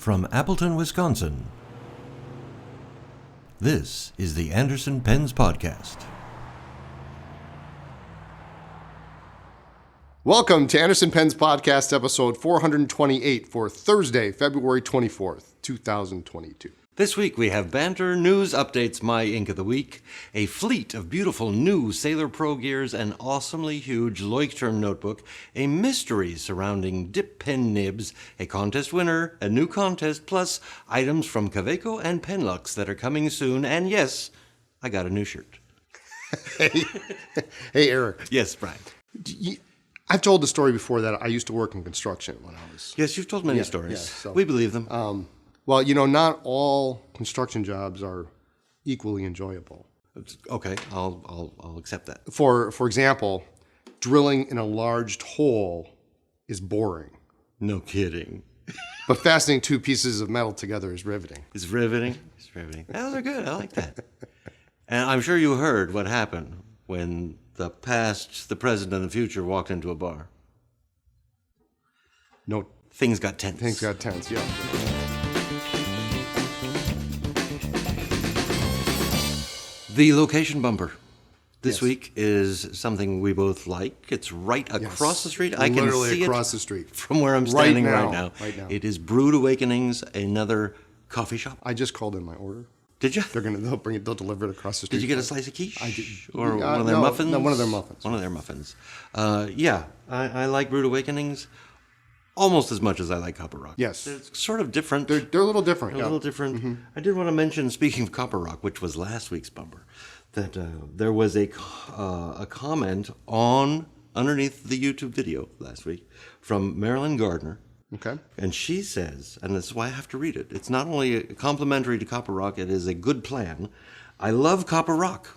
From Appleton, Wisconsin, this is the Anderson Pens Podcast. Welcome to Anderson Pens Podcast, episode 428 for Thursday, February 24th, 2022. This week we have Banter, news updates, my ink of the week, a fleet of beautiful new Sailor Pro gears, an awesomely huge Leuchtturm notebook, a mystery surrounding Pen Nibs, a contest winner, a new contest, plus items from Kaweco and Penlux that are coming soon, and yes, I got a new shirt. Hey, Eric. Yes, Brian. I've told the story before that I used to work in construction when I was... Yes, you've told many stories. Yeah, so, we believe them. Well, you know, not all construction jobs are equally enjoyable. Okay, I'll accept that. For example, drilling in a large hole is boring. No kidding. But fastening two pieces of metal together is riveting. It's riveting. It's riveting. Those are good. I like that. And I'm sure you heard what happened when the past, the present, and the future walked into a bar. No, things got tense. Things got tense, yeah. The location bumper this week is something we both like. It's right across the street. I can see across the street from where I'm standing right now. Right now. It is Brewed Awakenings, another coffee shop. I just called in my order. Did you? They'll deliver it across the street. Did you get a slice of quiche? I did. Or one of their muffins? No, one of their muffins. One of their muffins. Yeah, I like Brewed Awakenings almost as much as I like Copper Rock. Yes. They're sort of different. They're a little different. A little different. Mm-hmm. I did want to mention, speaking of Copper Rock, which was last week's bumper, that there was a comment underneath the YouTube video last week from Marilyn Gardner. Okay. And she says, and this is why I have to read it, it's not only complimentary to Copper Rock, it is a good plan. I love Copper Rock.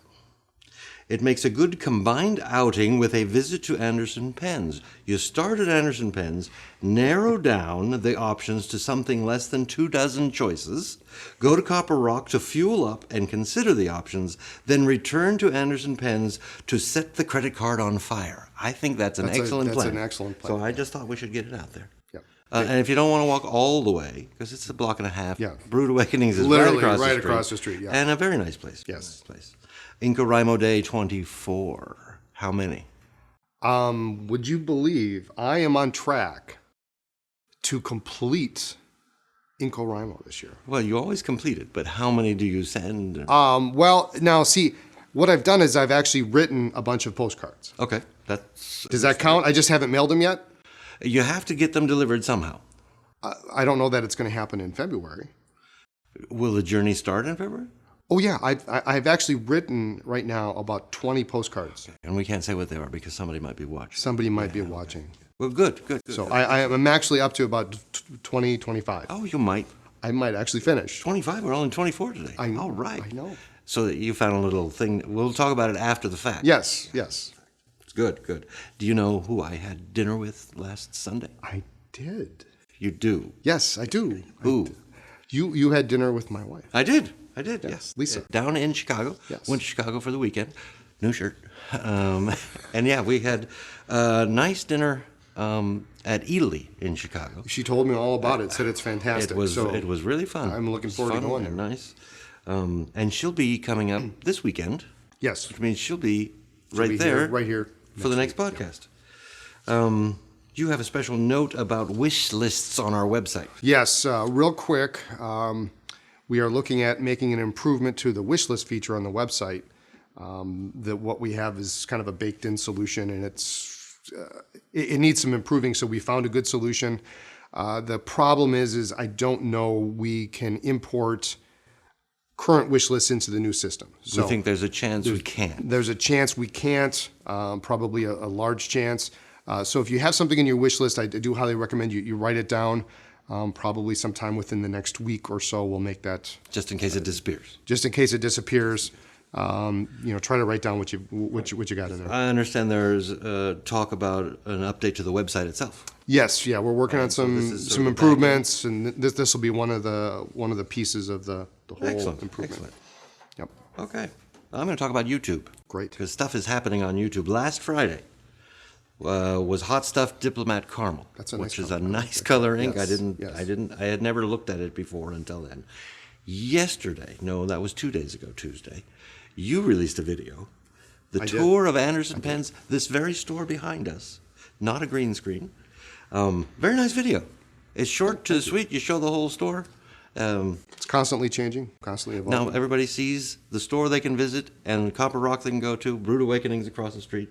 It makes a good combined outing with a visit to Anderson Pens. You start at Anderson Pens, narrow down the options to something less than 24 choices, go to Copper Rock to fuel up and consider the options, then return to Anderson Pens to set the credit card on fire. I think that's an excellent plan. That's an excellent plan. So I just thought we should get it out there. Yeah. And if you don't want to walk all the way, because it's a block and a half, yeah. Brewed Awakenings is literally right across the street. Yeah. And a very nice place. Yes. InCoWriMo Day 24. How many? Would you believe I am on track to complete InCoWriMo this year? Well, you always complete it, but how many do you send? Well, now see, what I've done is I've actually written a bunch of postcards. Okay. Does that count? I just haven't mailed them yet? You have to get them delivered somehow. I don't know that it's going to happen in February. Will the journey start in February? Oh, yeah. I've actually written right now about 20 postcards. Okay. And we can't say what they are because somebody might be watching. Somebody might be watching. Well, good. So I'm actually up to about 20, 25. Oh, you might. I might actually finish. 25? We're only 24 today. All right. I know. So you found a little thing. We'll talk about it after the fact. Yes. It's good. Do you know who I had dinner with last Sunday? I did. You do? Yes, I do. Who? You had dinner with my wife. I did, yes. Lisa. Down in Chicago. Yes. Went to Chicago for the weekend. New shirt. And yeah, we had a nice dinner at Italy in Chicago. She told me all about it, said it's fantastic. It was really fun. I'm looking forward to going there. Nice. And she'll be coming up this weekend. Yes. Which means she'll be right there. Right here. For the next podcast. Yeah. You have a special note about wish lists on our website. Yes, real quick. We are looking at making an improvement to the wish list feature on the website. What we have is kind of a baked-in solution, and it needs some improving. So we found a good solution. The problem is I don't know we can import current wish lists into the new system. So we think there's a chance we can't. There's a chance we can't. Probably a large chance. So if you have something in your wish list, I do highly recommend you write it down. Probably sometime within the next week or so, we'll make that. Just in case it disappears. Just in case it disappears, try to write down what you got in there. I understand there's talk about an update to the website itself. Yes, yeah, we're working on some improvements, and this will be one of the pieces of the whole improvement. Excellent. Yep. Okay, I'm going to talk about YouTube. Great. Because stuff is happening on YouTube. Last Friday, was Hot Stuff Diplomat Caramel, That's a nice which is color. a nice color ink. Yes, I had never looked at it before until then. Yesterday, no, that was 2 days ago, Tuesday, you released a video. The tour of Anderson Pens, this very store behind us, not a green screen. Very nice video. It's short to sweet. You show the whole store. It's constantly changing, constantly evolving. Now everybody sees the store they can visit and Copper Rock they can go to, Brewed Awakenings across the street.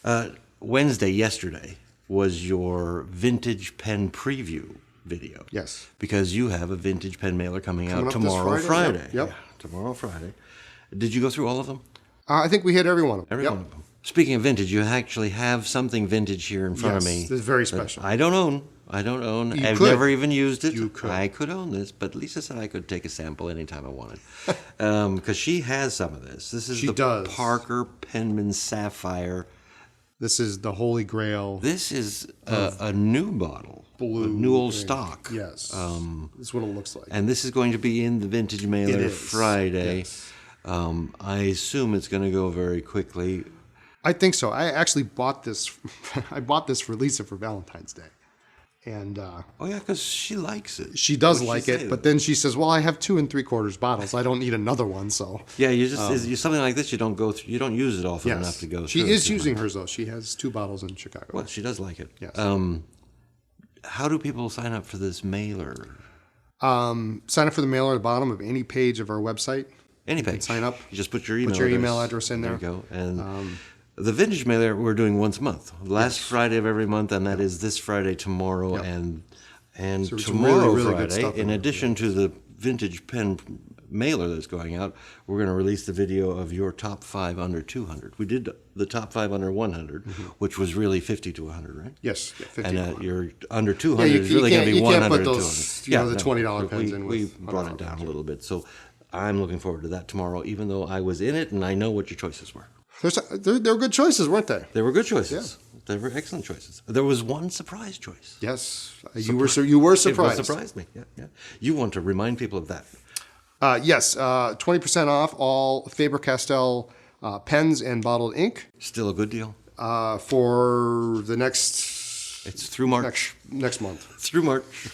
Yesterday, was your vintage pen preview video. Yes. Because you have a vintage pen mailer coming out up this tomorrow, Friday. Yep. Yeah, tomorrow, Friday. Did you go through all of them? I think we hit every one of them. Every one of them. Speaking of vintage, you actually have something vintage here in front of me. This is very special. I don't own. I've could. never even used it. You could. I could own this, but Lisa said I could take a sample anytime I wanted. Because she has some of this. This is Parker Penman Sapphire. This is the Holy Grail. This is a new bottle. Blue. A new old stock. Yes. This is what it looks like. And this is going to be in the vintage mailer Friday. Yes. I assume it's going to go very quickly. I think so. I actually bought this. I bought this for Lisa for Valentine's Day, and oh yeah, because she likes it. She does like it, but then she says, "Well, I have 2 3/4 bottles. I don't need another one." So yeah, you just something like this. You don't go through. You don't use it often enough to go. She is using hers though. She has 2 bottles in Chicago. Well, she does like it. Yes. How do people sign up for this mailer? Sign up for the mailer at the bottom of any page of our website. Any page. Sign up. You just put your email address in there. There you go. And the vintage mailer we're doing once a month, last Friday of every month, and that is this Friday, tomorrow, and So tomorrow really good Friday. stuff In addition to the vintage pen mailer that's going out, we're going to release the video of your top 5 under 200. We did the top 5 under 100, which was really 50 to 100, right? Yes, 50 and your under 200 is really going to be 100 you can't put to those, 200. the $20 pens in. We brought it down a little bit, so I'm looking forward to that tomorrow, even though I was in it and I know what your choices were. They were good choices, weren't they? They were good choices. Yeah. They were excellent choices. There was one surprise choice. Yes, you were surprised. It surprised me. Yeah. You want to remind people of that? Yes, 20% off all Faber-Castell pens and bottled ink. Still a good deal. For the next. It's through March. Next month. Through March.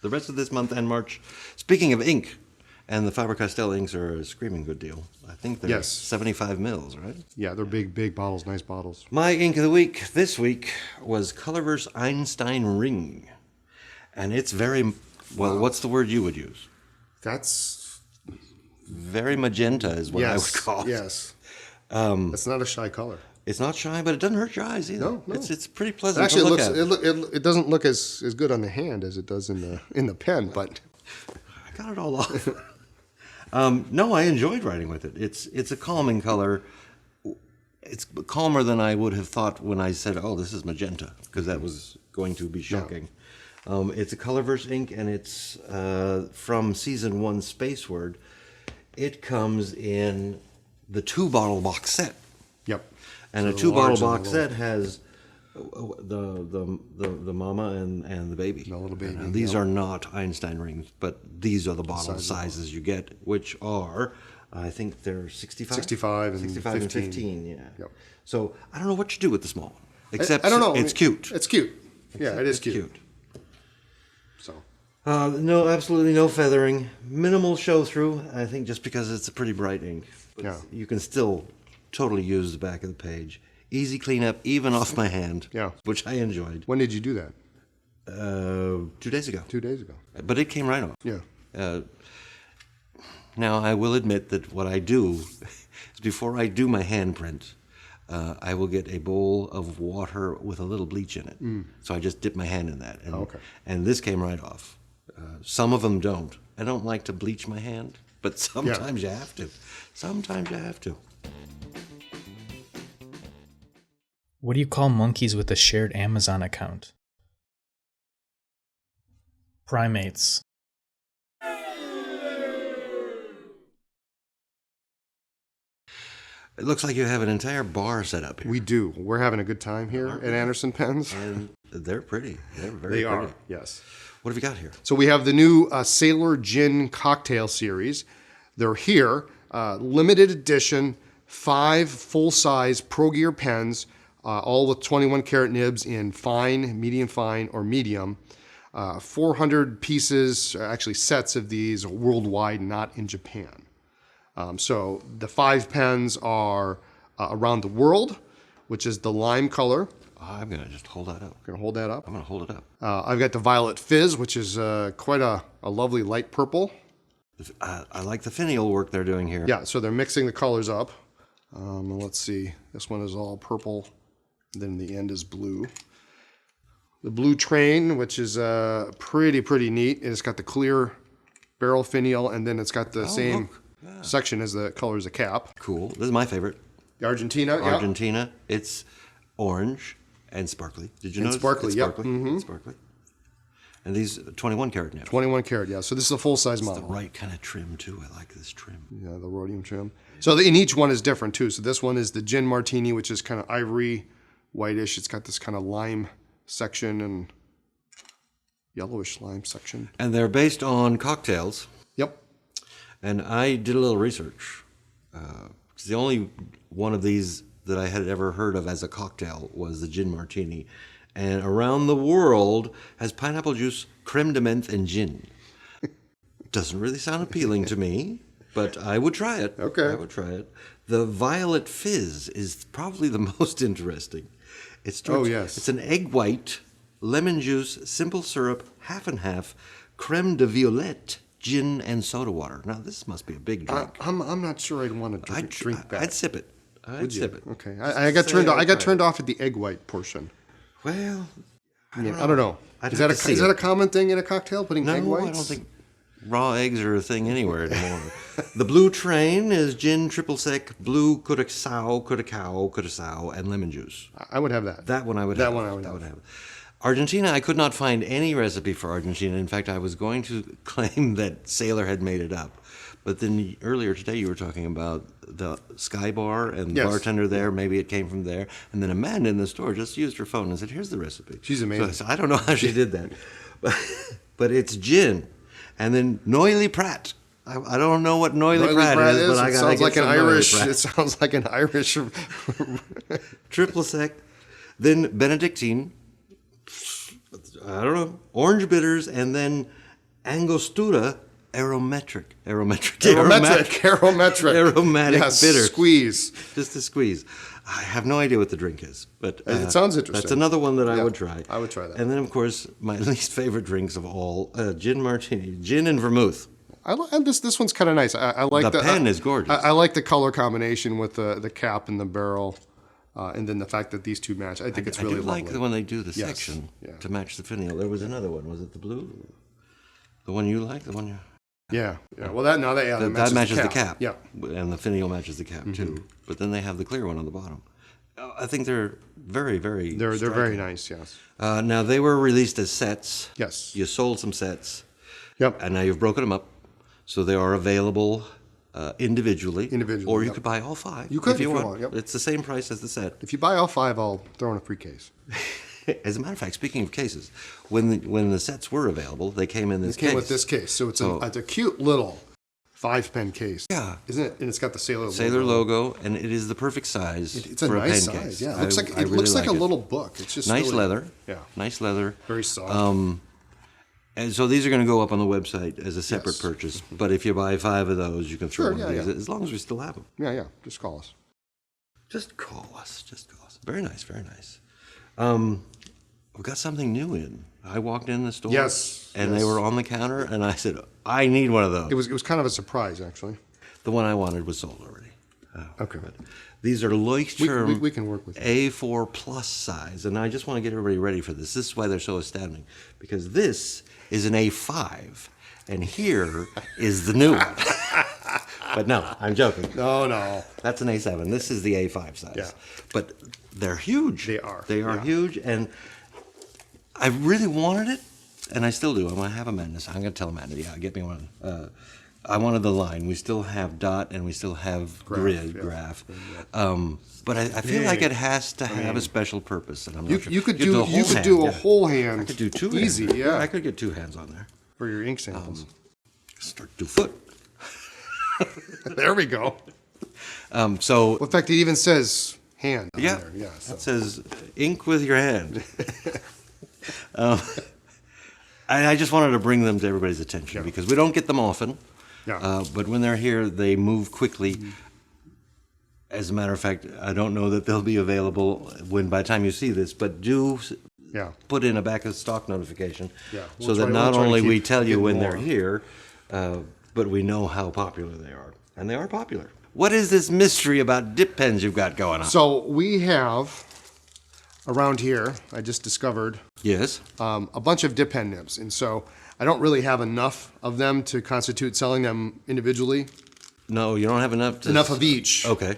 The rest of this month and March. Speaking of ink, and the Faber-Castell inks are a screaming good deal. I think they're 75 mils, right? Yeah, they're big bottles, nice bottles. My ink of the week this week was Colorverse Einstein Ring. And it's very, well, what's the word you would use? That's... Very magenta is what I would call it. Yes. It's not a shy color. It's not shy, but it doesn't hurt your eyes either. No. It's pretty pleasant Actually, to look at. it doesn't look as good on the hand as it does in the pen, but... I got it all off. No, I enjoyed writing with it. It's a calming color. It's calmer than I would have thought when I said, "Oh, this is magenta," because that was going to be shocking. Yeah. It's a Colorverse ink, and it's from Season 1 Space Word. It comes in the 2-bottle box set. Yep. And so a 2-bottle box set has the mama and the baby. The little baby. And these are not Einstein rings, but these are the bottle sizes you get, which are, I think they're 65? 65 and 15, yeah. Yep. So I don't know what you do with the small, except I don't know. It's cute. It's cute. Yeah, it is cute. So. No, absolutely no feathering. Minimal show through, I think just because it's a pretty bright ink. But you can still totally use the back of the page. Easy cleanup, even off my hand, which I enjoyed. When did you do that? 2 days ago. 2 days ago. But it came right off. Yeah. Now, I will admit that what I do is before I do my handprint, I will get a bowl of water with a little bleach in it. So I just dip my hand in that. And, and this came right off. Some of them don't. I don't like to bleach my hand, but sometimes you have to. Sometimes you have to. What do you call monkeys with a shared Amazon account? Primates. It looks like you have an entire bar set up here. We do. We're having a good time here at Anderson Pens. And they're pretty. They're very pretty. They are, yes. What have you got here? So we have the new Sailor Gin Cocktail Series. They're here. Limited edition, 5 full-size Pro Gear pens. all with 21 karat nibs in fine, medium fine, or medium. 400 pieces, actually sets of these worldwide, not in Japan. So the 5 pens are around the world, which is the lime color. I'm going to just hold that up. Going to hold that up. I'm going to hold it up. I've got the violet fizz, which is quite a lovely light purple. I like the finial work they're doing here. Yeah, so they're mixing the colors up. Let's see. This one is all purple. Then the end is blue. The blue train, which is pretty neat. It's got the clear barrel finial, and then it's got the same section as the color as the cap. Cool. This is my favorite. The Argentina. Argentina. Yeah. It's orange and sparkly. Did you notice? Sparkly, it's yep. sparkly. It's sparkly. And these 21 karat nibs. 21 karat, yeah. So this is a full-size model. The right kind of trim, too. I like this trim. Yeah, the rhodium trim. So in each one is different, too. So this one is the gin martini, which is kind of ivory, whitish. It's got this kind of lime section and yellowish lime section. And they're based on cocktails. Yep. And I did a little research. It's the only one of these that I had ever heard of as a cocktail was the gin martini. And around the world has pineapple juice, creme de menthe, and gin. Doesn't really sound appealing to me, but I would try it. Okay. I would try it. The violet fizz is probably the most interesting. It's an egg white, lemon juice, simple syrup, half and half, creme de violette, gin, and soda water. Now, this must be a big drink. I'm not sure I'd want to drink that. I'd sip it. I'd sip it. Okay. I got turned off at the egg white portion. Well, I don't know. Is that a common thing in a cocktail, putting egg whites? No, I don't think raw eggs are a thing anywhere anymore. The blue train is gin, triple sec, blue curacao, and lemon juice. I would have that. That one I would have. Argentina, I could not find any recipe for Argentina. In fact, I was going to claim that Sailor had made it up. But then earlier today you were talking about the Sky Bar and the bartender there. Maybe it came from there. And then Amanda in the store just used her phone and said, here's the recipe. She's amazing. So I don't know how she did that. But it's gin. And then Noily Pratt. I don't know what Noily Pratt is, but I got to get some Noily Pratt. It sounds like an Irish. Triple sec. Then Benedictine. I don't know. Orange bitters. And then Angostura. Aromatic bitter. Squeeze. Just a squeeze. I have no idea what the drink is, but it sounds interesting. That's another one that I would try. I would try that. And then, of course, my least favorite drinks of all: gin martini, gin and vermouth. And this one's kind of nice. I like the pen is gorgeous. I like the color combination with the cap and the barrel, and then the fact that these two match. I think it's really lovely. I like when they do the section to match the finial. There was another one. Was it the blue? The one you like? The one you. Yeah. Well, that matches the cap. Yeah, and the finial matches the cap too. But then they have the clear one on the bottom. I think they're very, very. They're very nice. Yes. Now they were released as sets. Yes. You sold some sets. Yep. And now you've broken them up, so they are available individually. Or you could buy all 5. You could if you want. want. Yep. It's the same price as the set. If you buy all 5, I'll throw in a free case. As a matter of fact, speaking of cases, when the sets were available, they came in this case. It came with this case, so it's a cute little 5-pen case. Yeah, isn't it? And it's got the Sailor logo, and it is the perfect size. It's a nice size. Case. Yeah, it looks like a little book. It's just nice leather. Yeah, nice leather. Very soft. And so these are going to go up on the website as a separate purchase. But if you buy 5 of those, you can throw one of these, as long as we still have them. Yeah. Just call us. Just call us. Very nice. Very nice. We've got something new in. I walked in the store. And they were on the counter, and I said, I need one of those. It was kind of a surprise, actually. The one I wanted was sold already. Okay. But these are Leuchtturm we can work with A4 plus size, and I just want to get everybody ready for this. This is why they're so astounding, because this is an A5, and here is the new one. But no, I'm joking. No. That's an A7. This is the A5 size. Yeah. But they're huge. They are. They are huge, and I really wanted it, and I still do. I'm going to have Amanda. I'm going to tell Amanda, get me one. I wanted the line. We still have dot, and we still have graph. But I feel like it has to have a special purpose, and I'm not sure. You could do a whole hand. I could do 2 easy, hands. yeah. I could get 2 hands on there. For your ink samples. Start to foot. There we go. So in fact, it even says hand on Yeah, there. Yeah, so. that says ink with your hand. I just wanted to bring them to everybody's attention because we don't get them often. Yeah. But when they're here, they move quickly. As a matter of fact, I don't know that they'll be available when by the time you see this, but do put in a back of stock notification so that not only we tell you when they're here, but we know how popular they are. And they are popular. What is this mystery about dip pens you've got going on? So we have around here, I just discovered Yes. a bunch of dip pen nibs. And so I don't really have enough of them to constitute selling them individually. No, you don't have enough Of each. Okay.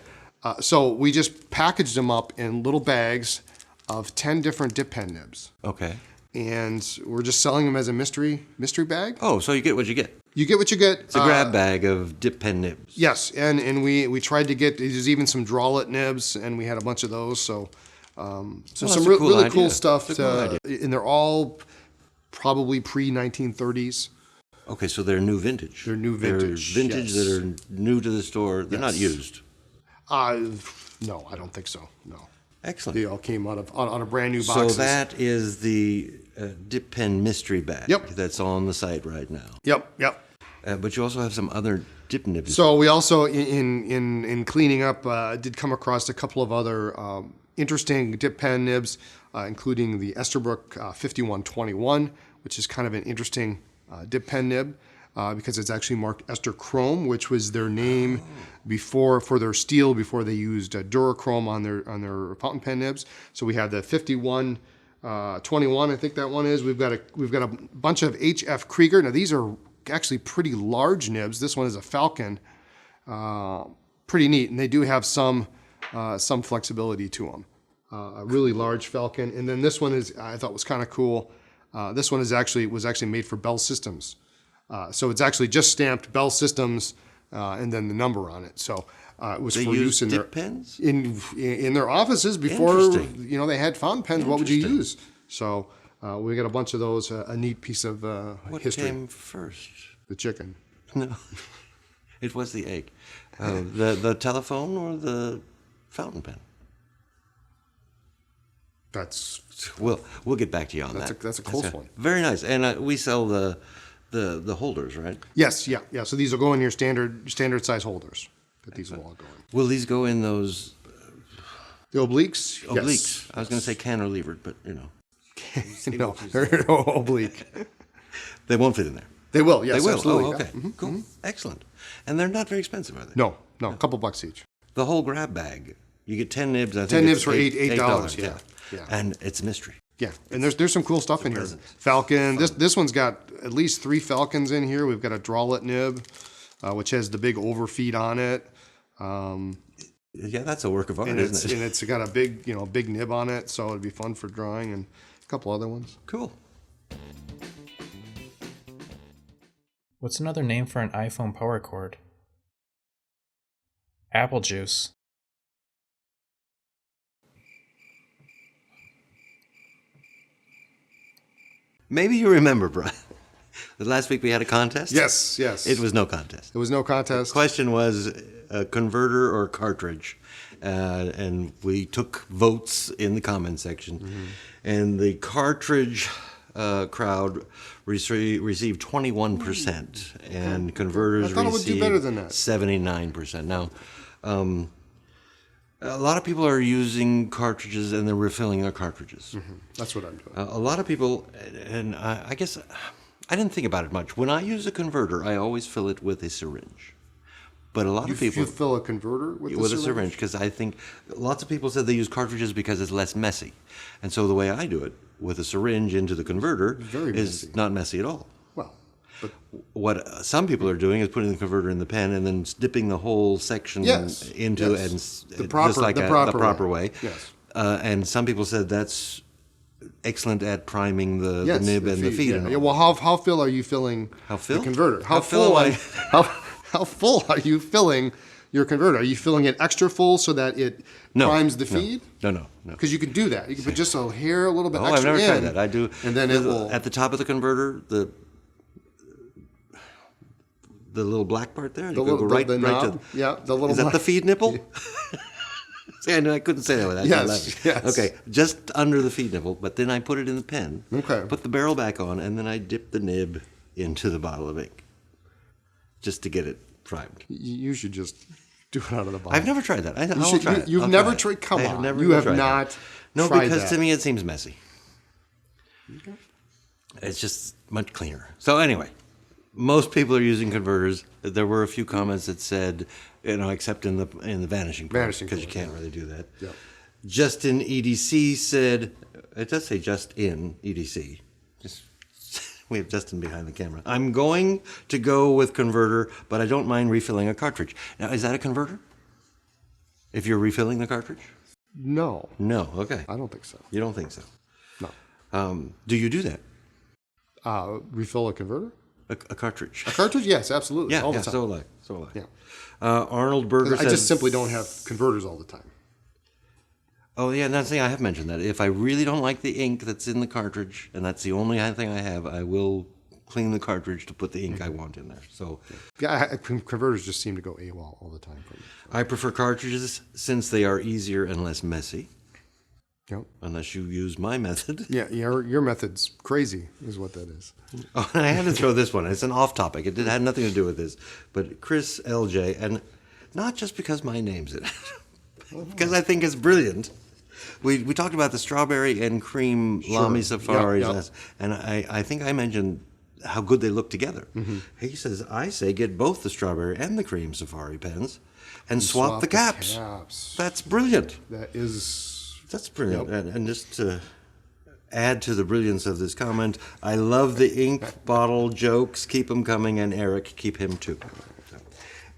So we just packaged them up in little bags of 10 different dip pen nibs. Okay. And we're just selling them as a mystery bag. Oh, so you get what you get. You get what you get. It's a grab bag of dip pen nibs. Yes, and we tried to get, there's even some drawlet nibs, and we had a bunch of those. So some really cool stuff. And they're all probably pre-1930s. Okay, so they're new vintage. They're new vintage. They're vintage that are new to the store. They're not used. No, I don't think so. No. Excellent. They all came out of on a brand new boxes. So that is the dip pen mystery bag. Yep. That's on the site right now. Yep. But you also have some other dip nibs. So we also, in cleaning up, did come across a couple of other interesting dip pen nibs, including the Esterbrook 5121, which is kind of an interesting dip pen nib because it's actually marked Ester Chrome, which was their name for their steel before they used Durachrome on their fountain pen nibs. So we have the 5121, I think that one is. We've got a bunch of HF Krieger. Now these are actually pretty large nibs. This one is a Falcon, pretty neat, and they do have some flexibility to them. A really large Falcon, and then this one I thought was kind of cool. This one was actually made for Bell Systems, so it's actually just stamped Bell Systems and then the number on it. So it was they for use in dip pens in their offices before they had fountain pens. What would you use? So. We got a bunch of those. A neat piece of what history. What came first? The chicken. No, it was the egg. The telephone or the fountain pen? We'll get back to you on that. That's a close one. Very nice. And we sell the holders, right? Yes, yeah. So these will go in your standard size holders. These will all go in. Will these go in those? The obliques? Obliques. Yes. I was going to say cantilevered, but No, they're oblique. They won't fit in there. They will, yes, they will. absolutely. Oh, okay. Yeah. Cool. Excellent. And they're not very expensive, are they? No, a couple bucks each. The whole grab bag. You get 10 nibs. I think 10 nibs it's for $8. Yeah. And it's a mystery. Yeah, and there's some cool stuff in here. Falcon. This one's got at least 3 Falcons in here. We've got a drawlet nib, which has the big overfeed on it. Yeah, that's a work of art, isn't it? And it's got a big nib on it, so it'd be fun for drawing, and a couple other ones. Cool. What's another name for an iPhone power cord? Apple juice. Maybe you remember, Brian. Last week we had a contest? Yes. It was no contest. There was no contest. The question was a converter or a cartridge. And we took votes in the comment section. Mm-hmm. And the cartridge crowd received 21%. And converters I thought it would do better than that. 79%. Now, a lot of people are using cartridges and they're refilling their cartridges. Mm-hmm. That's what I'm doing. A lot of people, and I guess I didn't think about it much. When I use a converter, I always fill it with a syringe. But a lot of people... You fill a converter with a syringe? Because I think lots of people said they use cartridges because it's less messy. And so the way I do it, with a syringe into the converter, is not messy at all. Well, but what some people are doing is putting the converter in the pen and then dipping the whole section into and the proper way. Yes. And some people said that's excellent at priming the nib and the feed. Yeah. Yeah. Well, how full are you filling the converter? How full are you filling your converter? Are you filling it extra full so that it primes the feed? No. Because you can do that. You can put just a little bit I've extra never in. tried that. I do. And then it will... At the top of the converter, the little black part there. The little knob. Is that the feed nipple? See, I know I couldn't say that without Yes, laughing. yes. Okay, just under the feed nipple, but then I put it in the pen. Okay. Put the barrel back on, and then I dip the nib into the bottle of ink, just to get it primed. You should just do it out of the bottle. I've never tried that. I'll try it. You've I'll never try it. tried. Come I have on, never you have tried not. that. No, tried because that. to me it seems messy. It's just much cleaner. So anyway, most people are using converters. There were a few comments that said, except in the vanishing point, Vanishing because you point, can't really do that. Yep. Justin EDC said, it does say just in EDC. We have Justin behind the camera. I'm going to go with converter, but I don't mind refilling a cartridge. Now, is that a converter? If you're refilling the cartridge? No, No. Okay. I don't think so. You don't think so? No. Do you do that? Refill a converter? A cartridge? A cartridge? Yes, absolutely. Yeah. all the Yeah. time. So will I. So will I. Yeah. Arnold Berger I says, just simply don't have converters all the time. Oh, yeah, that's the thing. I have mentioned that. If I really don't like the ink that's in the cartridge, and that's the only thing I have, I will clean the cartridge to put the ink I want in there. So Yeah, converters just seem to go AWOL all the time for me. I prefer cartridges since they are easier and less messy, Yep. unless you use my method. Yeah, your method's crazy, is what that is. Oh, and I had to throw this one. It's an off topic. It had nothing to do with this. But Chris LJ, and not just because my name's in it, because I think it's brilliant. We talked about the strawberry and cream Lamy Safaris, Yep. and I think I mentioned how good they look together. Mm-hmm. He says, I say get both the strawberry and the cream Safari pens and swap the caps. That's brilliant. That's brilliant. Yep. And just to add to the brilliance of this comment, I love the ink bottle jokes. Keep them coming, and Eric, keep him too.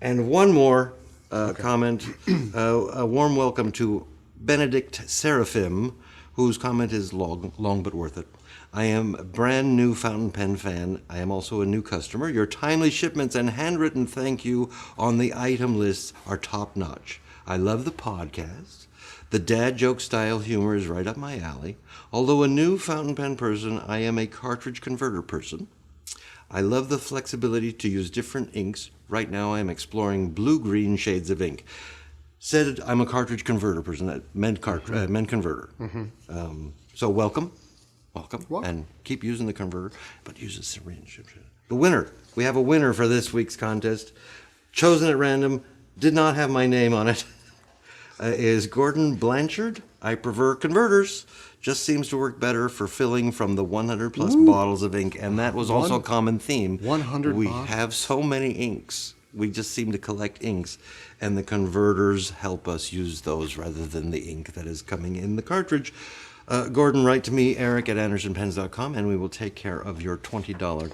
And one more comment, a warm welcome to Benedict Seraphim, whose comment is long but worth it. I am a brand new fountain pen fan. I am also a new customer. Your timely shipments and handwritten thank you on the item lists are top notch. I love the podcast. The dad joke style humor is right up my alley. Although a new fountain pen person, I am a cartridge converter person. I love the flexibility to use different inks. Right now I am exploring blue-green shades of ink. Said I'm a cartridge converter person, men converter. So welcome, and keep using the converter, but use a syringe. The winner, we have a winner for this week's contest, chosen at random, did not have my name on it, is Gordon Blanchard. I prefer converters. Just seems to work better for filling from the 100 plus bottles of ink, and that was also a common theme. 100 We bottles? have so many inks. We just seem to collect inks, and the converters help us use those rather than the ink that is coming in the cartridge. Gordon, write to me, Eric at AndersonPens.com, and we will take care of your $20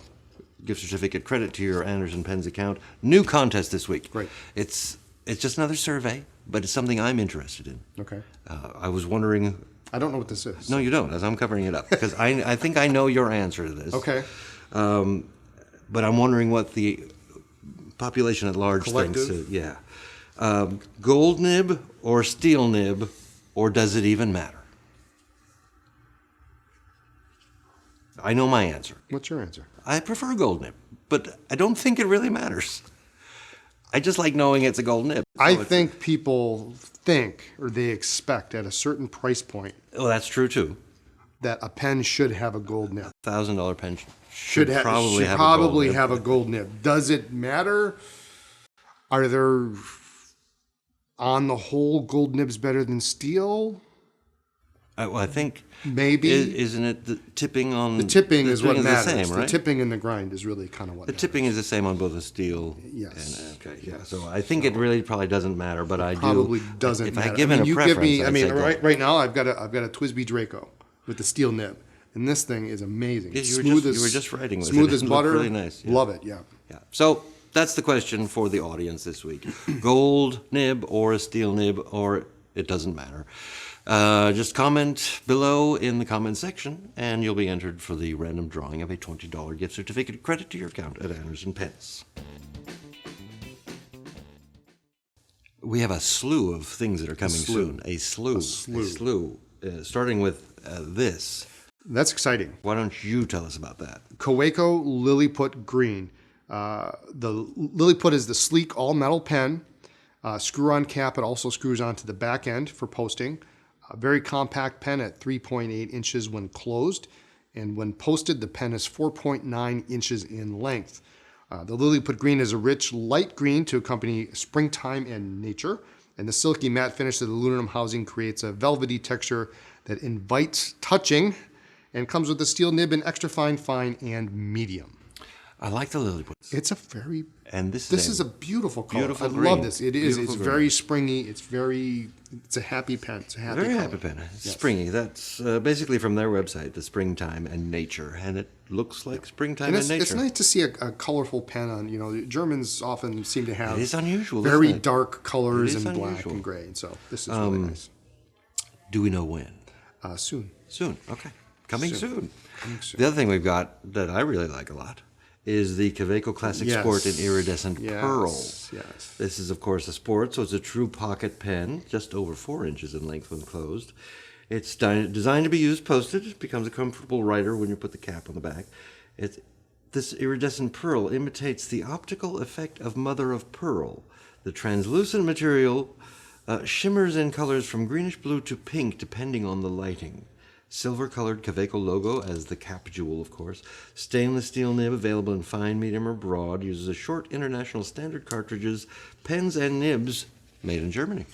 gift certificate credit to your Anderson Pens account. New contest this week. Great. It's just another survey, but it's something I'm interested in. Okay. I was wondering. I don't know what this is. No, you don't, as I'm covering it up, because I think I know your answer to this. Okay. But I'm wondering what the population at large Collective? thinks. Yeah. Gold nib or steel nib, or does it even matter? I know my answer. What's your answer? I prefer gold nib, but I don't think it really matters. I just like knowing it's a gold nib. I think people think, or they expect at a certain price point, Well, that's true too. that a pen should have a gold nib. $1,000 pen Should probably probably have a gold nib. have a gold nib. Does it matter? Are there, on the whole, gold nibs better than steel? Well, I think Maybe. isn't it the tipping on The tipping is what matters. The same, right? The tipping and the grind is really kind of what The matters. tipping is the same on both the steel. Yes. And, okay. Yeah. So I think it really probably doesn't matter, but I Probably do. doesn't if matter. I given you a preference, give me. I'd say gold. Right now I've got a Twisby Draco with the steel nib, and this thing is amazing. Yeah, It's you smooth were just writing with smooth it. as It looked butter. really nice, yeah. Love it. Yeah. Yeah. So that's the question for the audience this week: gold nib or a steel nib, or it doesn't matter. Just comment below in the comment section, and you'll be entered for the random drawing of a $20 gift certificate credit to your account at Anderson Pens. We have a slew of things that are coming soon. A slew. Starting with this. That's exciting. Why don't you tell us about that? Kaweco Liliput Green. The Liliput is the sleek all-metal pen. Screw-on cap, it also screws onto the back end for posting. A very compact pen at 3.8 inches when closed. And when posted, the pen is 4.9 inches in length. The Liliput green is a rich light green to accompany springtime and nature. And the silky matte finish of the aluminum housing creates a velvety texture that invites touching and comes with a steel nib in extra fine, fine, and medium. I like the Liliput. It's a very... And this is a beautiful color. Beautiful I green. love this. It is. Beautiful It's green. very springy. It's a happy pen. It's a happy Very color. happy pen. It's Yes. springy. That's basically from their website, the springtime and nature. And it looks like springtime And and nature. it's nice to see a colorful pen on, the Germans often seem to have It is unusual, very isn't it? dark colors It is and black unusual. and gray. And so this is really nice. Do we know when? Soon. Soon. Okay. Coming soon. Coming soon. The other thing we've got that I really like a lot is the Kaweco Classic Yes. Sport in Iridescent Yes, Pearl. yes. This is, of course, a sport, so it's a true pocket pen, just over 4 inches in length when closed. It's designed to be used posted. It becomes a comfortable writer when you put the cap on the back. This iridescent pearl imitates the optical effect of mother of pearl. The translucent material shimmers in colors from greenish blue to pink, depending on the lighting. Silver-colored Kaweco logo as the cap jewel, of course. Stainless steel nib available in fine, medium, or broad. Uses a short international standard cartridges, pens, and nibs made in Germany.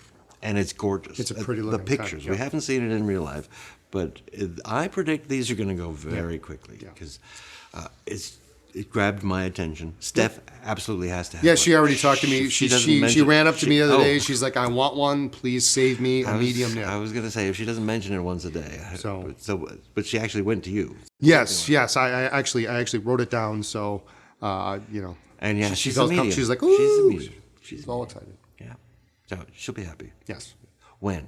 And it's gorgeous. It's a pretty The looking pen, pictures. yeah. We haven't seen it in real life, but I predict these are going to go very quickly Yeah. because it grabbed my attention. Steph absolutely has to have Yeah, one. she already talked to me. She She doesn't ran up to me the other oh. day. She's like, I want one. Please save me a medium nib. I was going to say, if she doesn't mention it once a day. But she actually went to you. Yes. I actually wrote it down. So, And yeah, she she's felt a medium. she's like, She's a ooh. medium. She's all excited. Yeah. So she'll be happy. Yes. When?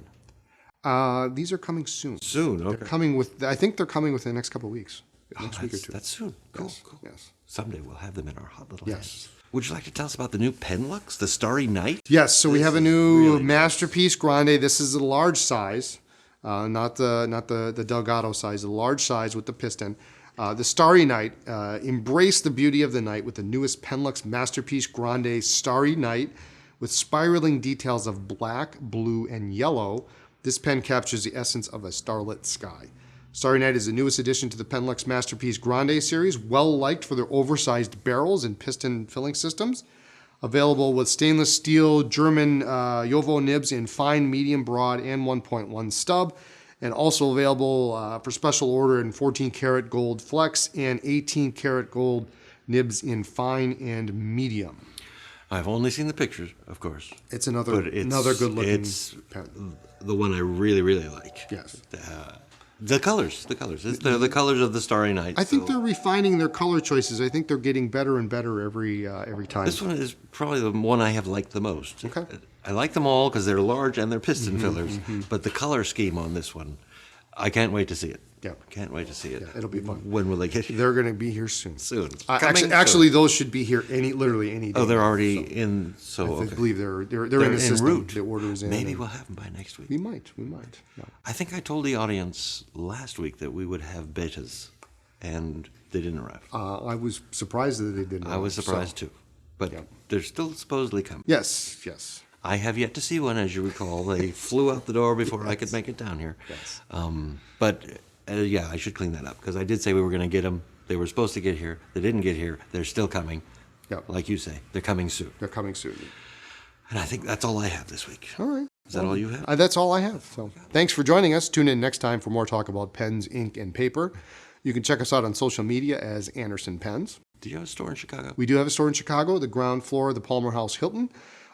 These are coming soon. Soon. Okay. They're coming I think they're coming within the next couple of weeks. Next week or two. That's soon. Cool. Yes, Cool. yes. Someday we'll have them in our hot little Yes. hands. Would you like to tell us about the new Penlux, the Starry Night? Yes, so we This have a is new really masterpiece Grande. This is a large size, not the Delgado size, the large size with the piston. The Starry Night, embrace the beauty of the night with the newest Penlux masterpiece Grande Starry Night with spiraling details of black, blue, and yellow. This pen captures the essence of a starlit sky. Starry Night is the newest addition to the Penlux Masterpiece Grande series, well liked for their oversized barrels and piston filling systems. Available with stainless steel German Jovo nibs in fine, medium, broad, and 1.1 stub. And also available for special order in 14 karat gold flex and 18 karat gold nibs in fine and medium. I've only seen the pictures, of course. It's another good looking pen. The one I really, really like. Yes. The colors. It's the colors of the Starry Night. I think so- they're refining their color choices. I think they're getting better and better every time. This one is probably the one I have liked the most. Okay. I like them all because they're large and they're piston fillers, but the color scheme on this one, I can't wait to see it. Yeah. Can't wait to see it. Yeah, it'll be fun. When will they get here? They're going to be here soon. Soon. Actually, those should be here literally any day. Oh, they're now, already so in. So I okay. believe they're in the en system. route. The order is in. Maybe and we'll have them by next week. we might. Yeah. I think I told the audience last week that we would have betas, and they didn't arrive. I was surprised that they didn't. I was so- surprised too, but Yeah. they're still supposedly coming. Yes. I have yet to see one, as you recall. They flew out the door before I could make it down here. Yes. But yeah, I should clean that up because I did say we were going to get them. They were supposed to get here. They didn't get here. They're still coming. Yep. Like you say, they're coming soon. They're coming soon. And I think that's all I have this week. All right. Is that all you have? That's all I have. So thanks for joining us. Tune in next time for more talk about pens, ink, and paper. You can check us out on social media as Anderson Pens. Do you have a store in Chicago? We do have a store in Chicago, the ground floor of the Palmer House Hilton.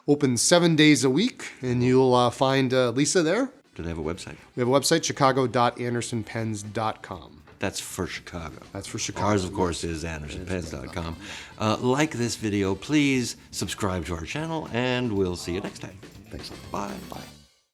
Open 7 days a week, and you'll find Lisa there. Do they have a website? We have a website, chicago.andersonpens.com. That's for Chicago. That's for Chicago. Ours, of course, is andersonpens.com. Like this video, please subscribe to our channel, and we'll see you next time. Thanks. Bye. Bye.